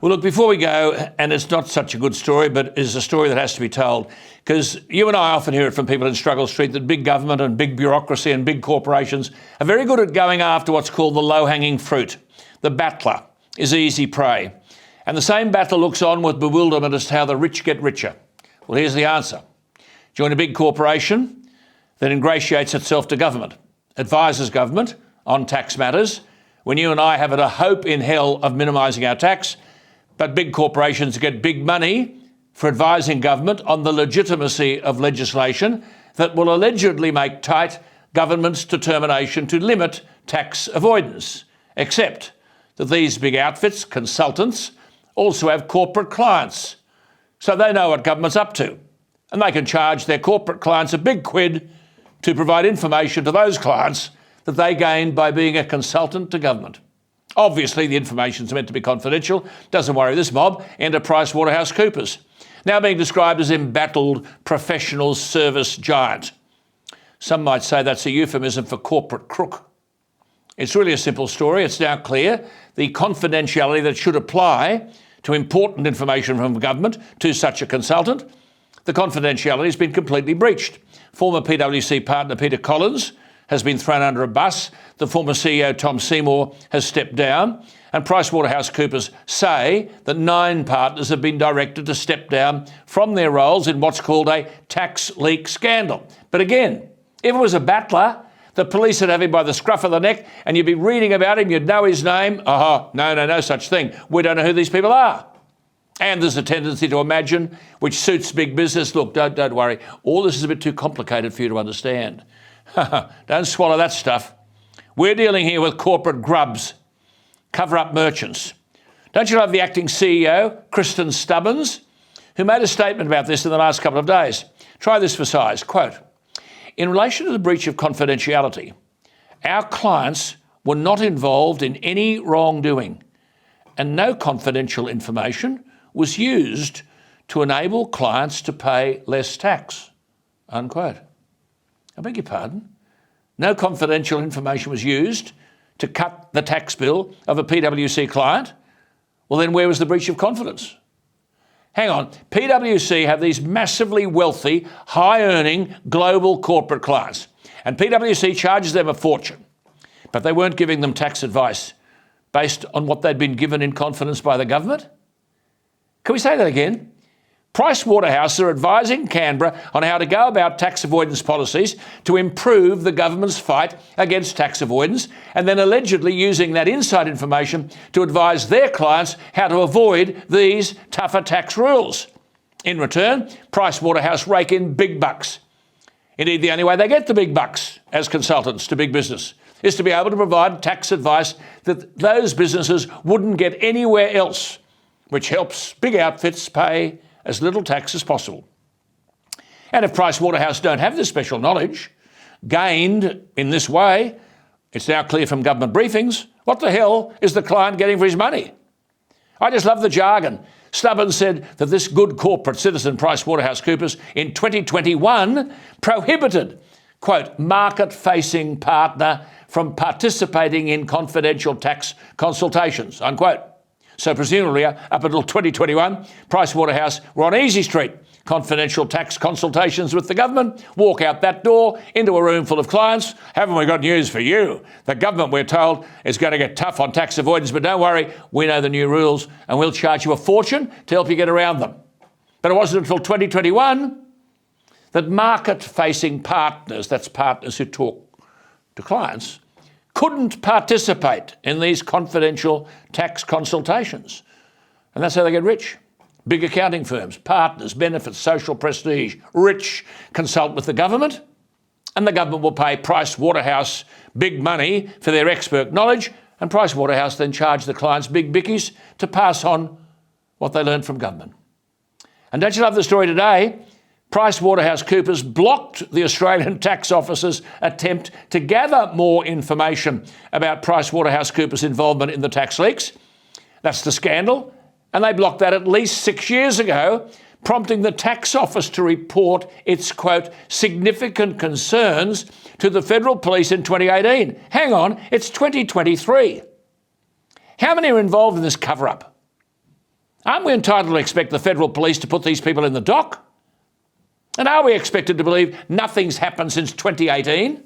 Well, look, before we go, and it's not such a good story, but it's a story that has to be told, because you and I often hear it from people in Struggle Street that big government and big bureaucracy and big corporations are very good at going after what's called the low-hanging fruit. The battler is easy prey. And the same battler looks on with bewilderment as to how the rich get richer. Well, here's the answer. Join a big corporation that ingratiates itself to government, advises government on tax matters, when you and I have a hope in hell of minimising our tax, but big corporations get big money for advising government on the legitimacy of legislation that will allegedly make tight government's determination to limit tax avoidance, except that these big outfits, consultants, also have corporate clients. So they know what government's up to, and they can charge their corporate clients a big quid to provide information to those clients that they gained by being a consultant to government. Obviously, the information's meant to be confidential. Doesn't worry this mob. Enter PricewaterhouseCoopers, now being described as embattled professional service giant. Some might say that's a euphemism for corporate crook. It's really a simple story. It's now clear the confidentiality that should apply to important information from government to such a consultant. The confidentiality has been completely breached. Former PwC partner Peter Collins has been thrown under a bus. The former CEO, Tom Seymour, has stepped down. And PricewaterhouseCoopers say that 9 partners have been directed to step down from their roles in what's called a tax leak scandal. But again, if it was a battler, the police would have him by the scruff of the neck and you'd be reading about him, you'd know his name. No such thing. We don't know who these people are. And there's a tendency to imagine, which suits big business, look, don't worry, all this is a bit too complicated for you to understand. Don't swallow that stuff. We're dealing here with corporate grubs, cover-up merchants. Don't you love the acting CEO, Kristen Stubbins, who made a statement about this in the last couple of days? Try this for size. Quote, in relation to the breach of confidentiality, our clients were not involved in any wrongdoing and no confidential information was used to enable clients to pay less tax, unquote. I beg your pardon? No confidential information was used to cut the tax bill of a PwC client? Well, then where was the breach of confidence? Hang on, PwC have these massively wealthy, high-earning global corporate clients, and PwC charges them a fortune, but they weren't giving them tax advice based on what they'd been given in confidence by the government? Can we say that again? Pricewaterhouse are advising Canberra on how to go about tax avoidance policies to improve the government's fight against tax avoidance, and then allegedly using that inside information to advise their clients how to avoid these tougher tax rules. In return, Pricewaterhouse rake in big bucks. Indeed, the only way they get the big bucks as consultants to big business is to be able to provide tax advice that those businesses wouldn't get anywhere else, which helps big outfits pay as little tax as possible. And if Pricewaterhouse don't have this special knowledge gained in this way, it's now clear from government briefings, what the hell is the client getting for his money? I just love the jargon. Stubbins said that this good corporate citizen, PricewaterhouseCoopers, in 2021 prohibited, quote, market-facing partner from participating in confidential tax consultations, unquote. So presumably, up until 2021, Pricewaterhouse were on easy street, confidential tax consultations with the government, walk out that door into a room full of clients. Haven't we got news for you? The government, we're told, is going to get tough on tax avoidance, but don't worry, we know the new rules and we'll charge you a fortune to help you get around them. But it wasn't until 2021 that market-facing partners, that's partners who talk to clients, couldn't participate in these confidential tax consultations. And that's how they get rich. Big accounting firms, partners, benefits, social prestige, rich, consult with the government, and the government will pay Pricewaterhouse big money for their expert knowledge, and Pricewaterhouse then charge the clients big bickies to pass on what they learned from government. And don't you love the story today? PricewaterhouseCoopers blocked the Australian Tax Office's attempt to gather more information about PricewaterhouseCoopers' involvement in the tax leaks. That's the scandal. And they blocked that at least 6 years ago, prompting the Tax Office to report its, quote, significant concerns to the Federal Police in 2018. Hang on, it's 2023. How many are involved in this cover-up? Aren't we entitled to expect the federal police to put these people in the dock? And are we expected to believe nothing's happened since 2018?